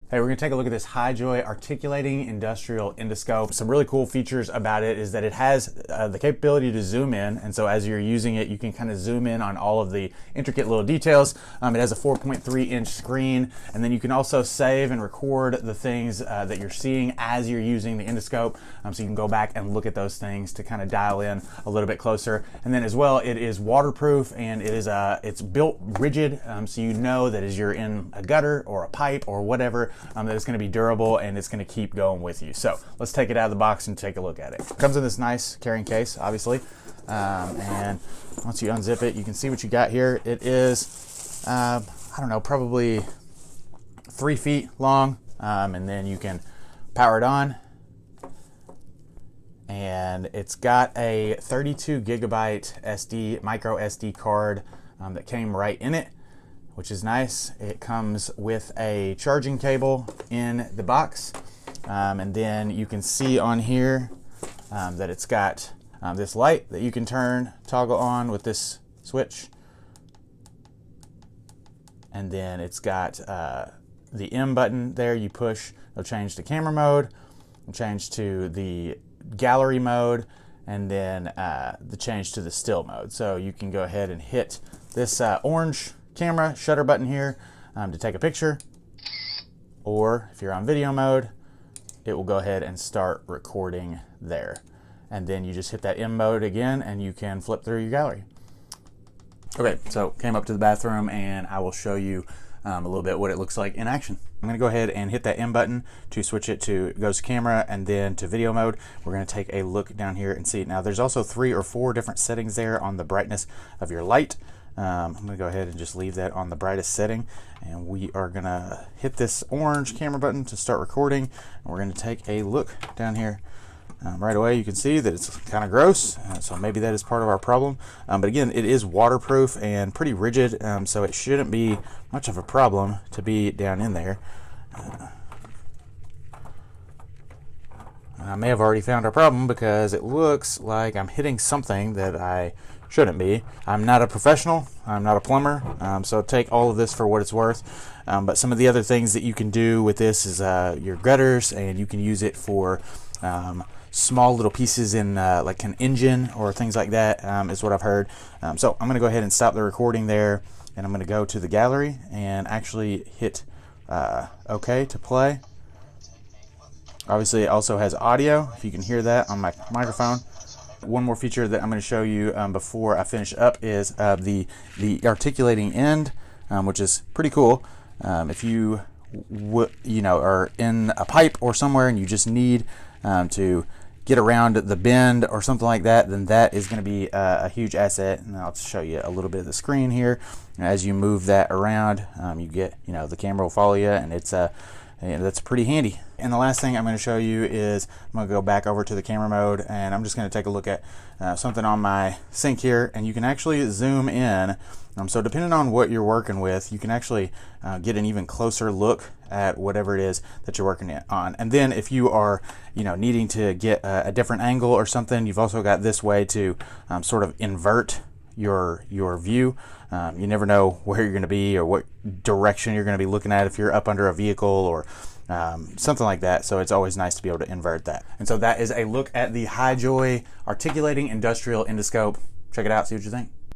Hey, we're gonna take a look at this Hijoy Articulating Industrial Endoscope. Some really cool features about it is that it has the capability to zoom in, and so as you're using it, you can kind of zoom in on all of the intricate little details. It has a 4.3-inch screen, and then you can also save and record the things that you're seeing as you're using the endoscope, so you can go back and look at those things to kind of dial in a little bit closer. And then as well, it is waterproof, and it is it's built rigid, so you know that as you're in a gutter or a pipe or whatever, that it's going to be durable and it's going to keep going with you. So let's take it out of the box and take a look at it. It comes in this nice carrying case, obviously, and once you unzip it, you can see what you got here. It is, I don't know, probably 3 feet long, and then you can power it on. And it's got a 32 gigabyte micro SD card that came right in it, which is nice. It comes with a charging cable in the box. And then you can see on here that it's got this light that you can toggle on with this switch. And then it's got the M button there. You push, it'll change to camera mode, it'll change to the gallery mode, and then the change to the still mode. So you can go ahead and hit this orange camera shutter button here to take a picture, or if you're on video mode, it will go ahead and start recording there. And then you just hit that M mode again and you can flip through your gallery. Okay, so came up to the bathroom and I will show you a little bit what it looks like in action. I'm gonna go ahead and hit that M button to switch it to, it goes to camera and then to video mode. We're gonna take a look down here and see it. Now there's also 3 or 4 different settings there on the brightness of your light. I'm gonna go ahead and just leave that on the brightest setting, and we are gonna hit this orange camera button to start recording, and we're gonna take a look down here. Right away you can see that it's kind of gross, so maybe that is part of our problem, but again, it is waterproof and pretty rigid, so it shouldn't be much of a problem to be down in there. I may have already found our problem because it looks like I'm hitting something that I shouldn't be. I'm not a professional, I'm not a plumber, so take all of this for what it's worth. But some of the other things that you can do with this is your gutters, and you can use it for small little pieces in like an engine or things like that, is what I've heard. So I'm gonna go ahead and stop the recording there, and I'm gonna go to the gallery and actually hit OK to play. Obviously it also has audio, if you can hear that on my microphone. One more feature that I'm going to show you before I finish up is the articulating end, which is pretty cool. If you are in a pipe or somewhere and you just need to get around the bend or something like that, then that is going to be a huge asset. And I'll show you a little bit of the screen here. As you move that around, you get, the camera will follow you, and it's and that's pretty handy. And the last thing I'm going to show you is I'm going to go back over to the camera mode, and I'm just going to take a look at something on my sink here, and you can actually zoom in. So depending on what you're working with, you can actually get an even closer look at whatever it is that you're working on. And then if you are needing to get a different angle or something, you've also got this way to sort of invert your view. You never know where you're going to be or what direction you're going to be looking at if you're up under a vehicle or something like that. So it's always nice to be able to invert that. And so that is a look at the Hijoy Articulating Industrial Endoscope. Check it out, see what you think.